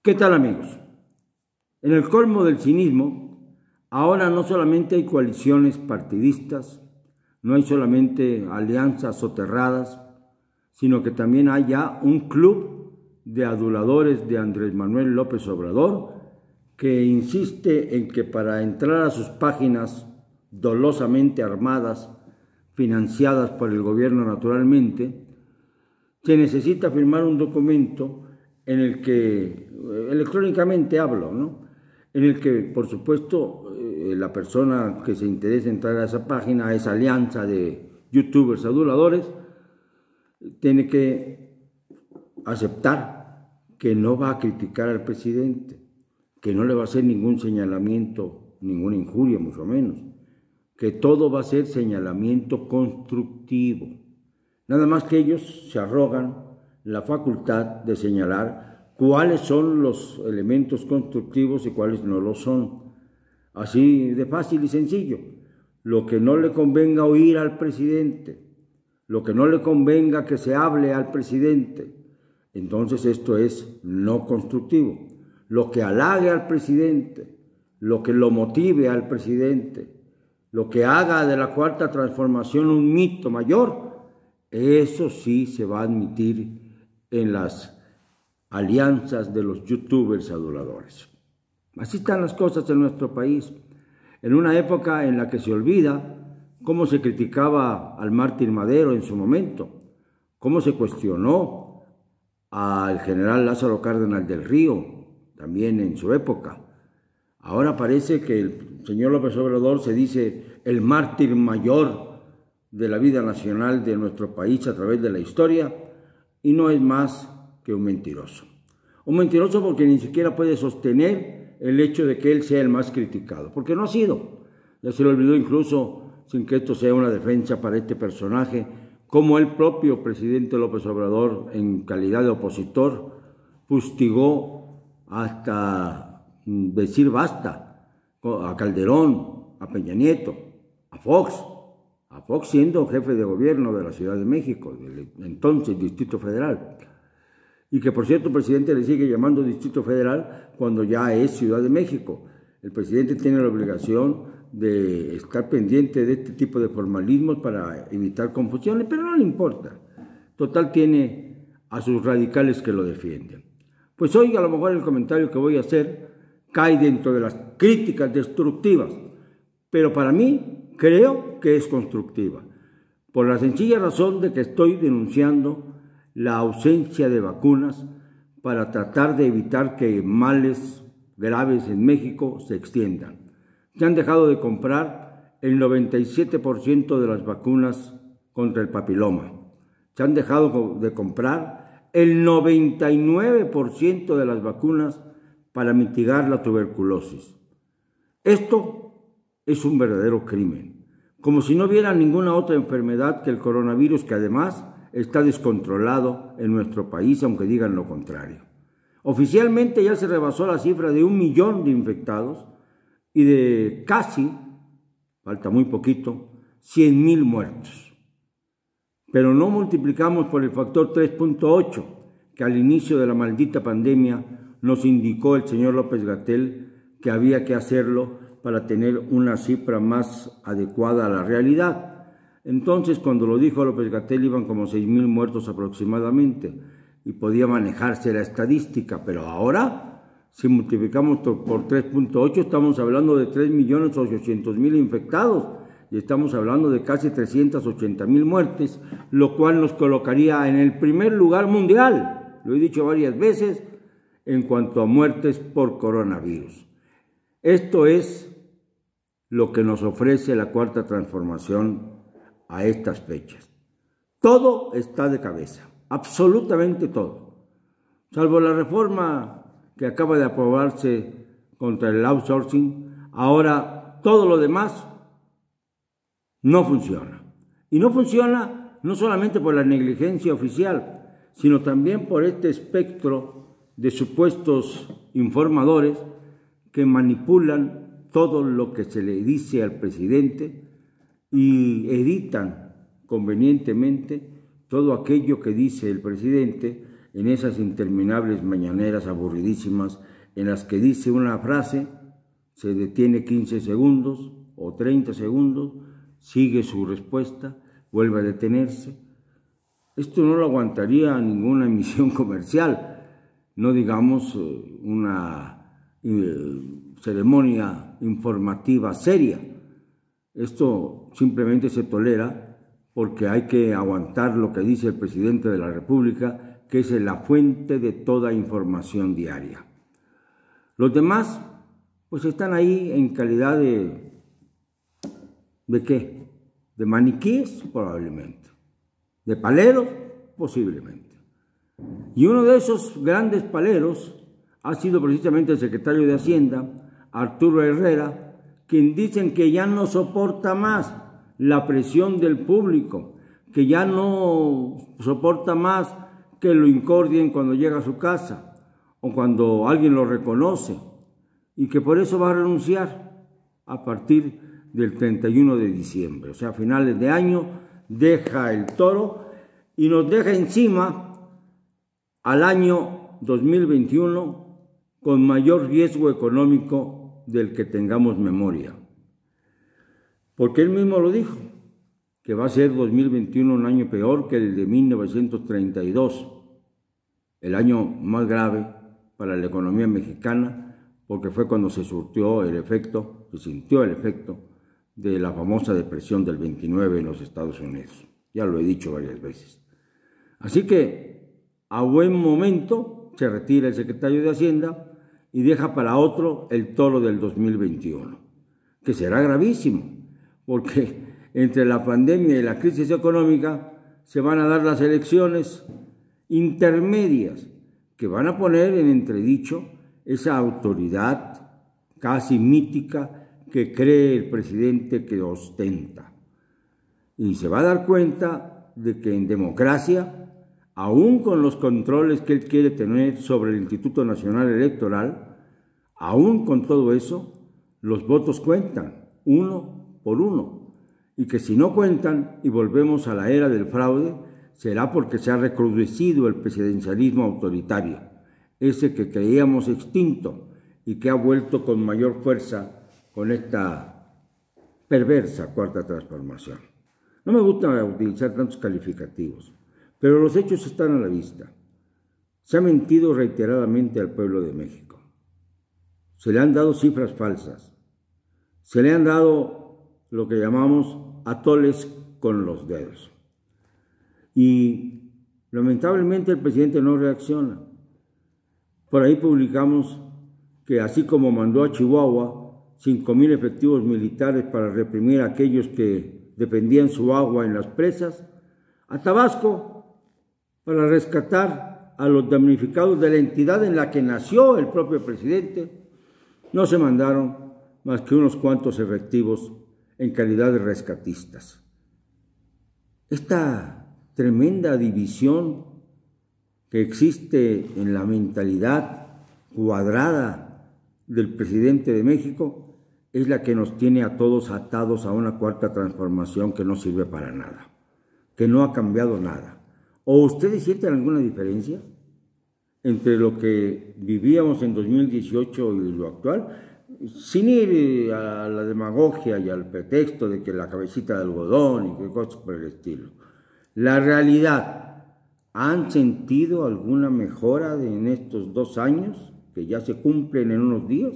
¿Qué tal, amigos? En el colmo del cinismo, ahora no solamente hay coaliciones partidistas, no hay solamente alianzas soterradas, sino que también hay ya un club de aduladores de Andrés Manuel López Obrador que insiste en que para entrar a sus páginas dolosamente armadas, financiadas por el gobierno naturalmente, se necesita firmar un documento en el que, electrónicamente hablo, ¿no? En el que, por supuesto, la persona que se interesa entrar a esa página, a esa alianza de youtubers aduladores, tiene que aceptar que no va a criticar al presidente, que no le va a hacer ningún señalamiento, ninguna injuria, mucho menos, que todo va a ser señalamiento constructivo. Nada más que ellos se arrogan la facultad de señalar cuáles son los elementos constructivos y cuáles no lo son. Así de fácil y sencillo. Lo que no le convenga oír al presidente, lo que no le convenga que se hable al presidente, entonces esto es no constructivo. Lo que halague al presidente, lo que lo motive al presidente, lo que haga de la Cuarta Transformación un mito mayor, eso sí se va a admitir en las alianzas de los youtubers aduladores. Así están las cosas en nuestro país. En una época en la que se olvida cómo se criticaba al mártir Madero en su momento, cómo se cuestionó al general Lázaro Cárdenas del Río, también en su época. Ahora parece que el señor López Obrador se dice el mártir mayor de la vida nacional de nuestro país a través de la historia, y no es más que un mentiroso. Un mentiroso porque ni siquiera puede sostener el hecho de que él sea el más criticado, porque no ha sido. Ya se le olvidó incluso, sin que esto sea una defensa para este personaje, como el propio presidente López Obrador, en calidad de opositor, fustigó hasta decir basta a Calderón, a Peña Nieto, a Fox siendo jefe de gobierno de la Ciudad de México, del entonces Distrito Federal. Y que, por cierto, el presidente le sigue llamando Distrito Federal cuando ya es Ciudad de México. El presidente tiene la obligación de estar pendiente de este tipo de formalismos para evitar confusiones, pero no le importa. Total, tiene a sus radicales que lo defienden. Pues hoy a lo mejor el comentario que voy a hacer cae dentro de las críticas destructivas, pero para mí creo que es constructiva, por la sencilla razón de que estoy denunciando la ausencia de vacunas para tratar de evitar que males graves en México se extiendan. Se han dejado de comprar el 97% de las vacunas contra el papiloma. Se han dejado de comprar el 99% de las vacunas para mitigar la tuberculosis. Esto es un verdadero crimen, como si no hubiera ninguna otra enfermedad que el coronavirus, que además está descontrolado en nuestro país, aunque digan lo contrario. Oficialmente ya se rebasó la cifra de 1 millón de infectados y de casi, falta muy poquito, 100,000 muertos. Pero no multiplicamos por el factor 3.8 que al inicio de la maldita pandemia nos indicó el señor López-Gatell que había que hacerlo para tener una cifra más adecuada a la realidad. Entonces, cuando lo dijo López-Gatell, iban como 6,000 muertos aproximadamente y podía manejarse la estadística, pero ahora, si multiplicamos por 3.8, estamos hablando de 3,800,000 infectados y estamos hablando de casi 380,000 muertes, lo cual nos colocaría en el primer lugar mundial, lo he dicho varias veces, en cuanto a muertes por coronavirus. Esto es lo que nos ofrece la Cuarta Transformación a estas fechas. Todo está de cabeza, absolutamente todo, salvo la reforma que acaba de aprobarse contra el outsourcing. Ahora todo lo demás no funciona. Y no funciona no solamente por la negligencia oficial, sino también por este espectro de supuestos informadores que manipulan todo lo que se le dice al presidente y editan convenientemente todo aquello que dice el presidente en esas interminables mañaneras aburridísimas en las que dice una frase, se detiene 15 segundos o 30 segundos, sigue su respuesta, vuelve a detenerse. Esto no lo aguantaría ninguna emisión comercial, no digamos una ceremonia informativa seria. Esto simplemente se tolera porque hay que aguantar lo que dice el presidente de la República, que es la fuente de toda información diaria. Los demás, pues están ahí en calidad ¿de qué? ¿De maniquíes? Probablemente. ¿De paleros? Posiblemente. Y uno de esos grandes paleros ha sido precisamente el secretario de Hacienda, Arturo Herrera, quien dicen que ya no soporta más la presión del público, que ya no soporta más que lo incordien cuando llega a su casa o cuando alguien lo reconoce, y que por eso va a renunciar a partir del 31 de diciembre, o sea, a finales de año, deja el toro y nos deja encima al año 2021 con mayor riesgo económico del que tengamos memoria. Porque él mismo lo dijo, que va a ser 2021 un año peor que el de 1932, el año más grave para la economía mexicana, porque fue cuando se sintió el efecto de la famosa depresión del 29 en los Estados Unidos. Ya lo he dicho varias veces. Así que a buen momento se retira el secretario de Hacienda y deja para otro el toro del 2021, que será gravísimo, porque entre la pandemia y la crisis económica se van a dar las elecciones intermedias que van a poner en entredicho esa autoridad casi mítica que cree el presidente que ostenta. Y se va a dar cuenta de que en democracia, aún con los controles que él quiere tener sobre el Instituto Nacional Electoral, aún con todo eso, los votos cuentan, uno por uno, y que si no cuentan y volvemos a la era del fraude, será porque se ha recrudecido el presidencialismo autoritario, ese que creíamos extinto y que ha vuelto con mayor fuerza con esta perversa cuarta transformación. No me gusta utilizar tantos calificativos, pero los hechos están a la vista. Se ha mentido reiteradamente al pueblo de México. Se le han dado cifras falsas. Se le han dado lo que llamamos atoles con los dedos. Y lamentablemente el presidente no reacciona. Por ahí publicamos que así como mandó a Chihuahua 5,000 efectivos militares para reprimir a aquellos que defendían su agua en las presas, a Tabasco para rescatar a los damnificados de la entidad en la que nació el propio presidente, no se mandaron más que unos cuantos efectivos en calidad de rescatistas. Esta tremenda división que existe en la mentalidad cuadrada del presidente de México es la que nos tiene a todos atados a una cuarta transformación que no sirve para nada, que no ha cambiado nada. ¿O ustedes sienten alguna diferencia entre lo que vivíamos en 2018 y lo actual? Sin ir a la demagogia y al pretexto de que la cabecita de algodón y que cosas por el estilo. La realidad, ¿han sentido alguna mejora en estos 2 años que ya se cumplen en unos días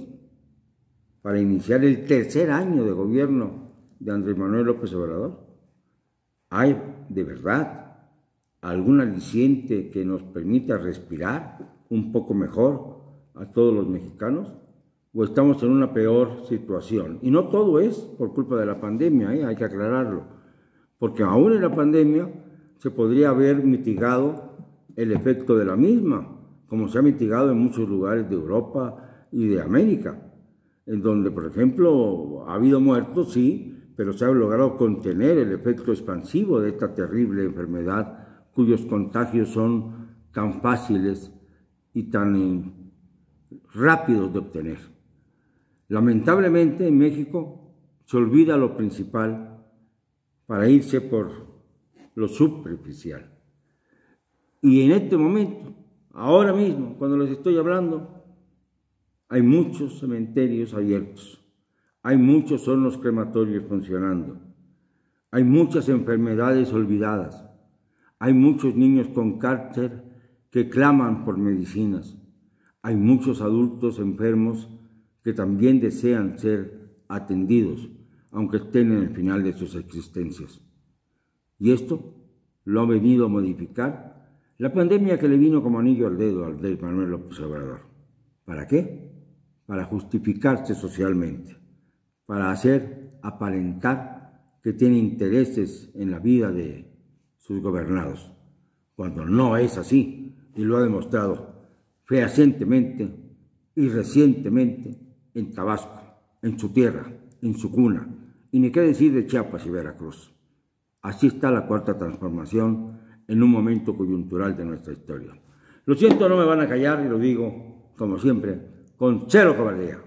para iniciar el 3er año de gobierno de Andrés Manuel López Obrador? ¿Hay de verdad algún aliciente que nos permita respirar un poco mejor a todos los mexicanos? ¿O estamos en una peor situación? Y no todo es por culpa de la pandemia, hay que aclararlo, porque aún en la pandemia se podría haber mitigado el efecto de la misma, como se ha mitigado en muchos lugares de Europa y de América, en donde, por ejemplo, ha habido muertos, sí, pero se ha logrado contener el efecto expansivo de esta terrible enfermedad, cuyos contagios son tan fáciles y tan rápidos de obtener. Lamentablemente, en México se olvida lo principal para irse por lo superficial. Y en este momento ahora mismo, cuando les estoy hablando, hay muchos cementerios abiertos, hay muchos hornos crematorios funcionando, hay muchas enfermedades olvidadas, hay muchos niños con cáncer que claman por medicinas, hay muchos adultos enfermos que también desean ser atendidos, aunque estén en el final de sus existencias. Y esto lo ha venido a modificar la pandemia que le vino como anillo al dedo al de Manuel López Obrador. ¿Para qué? Para justificarse socialmente, para hacer aparentar que tiene intereses en la vida de sus gobernados, cuando no es así, y lo ha demostrado fehacientemente y recientemente en Tabasco, en su tierra, en su cuna, y ni qué decir de Chiapas y Veracruz. Así está la cuarta transformación en un momento coyuntural de nuestra historia. Lo siento, no me van a callar y lo digo, como siempre, con cero cobardía.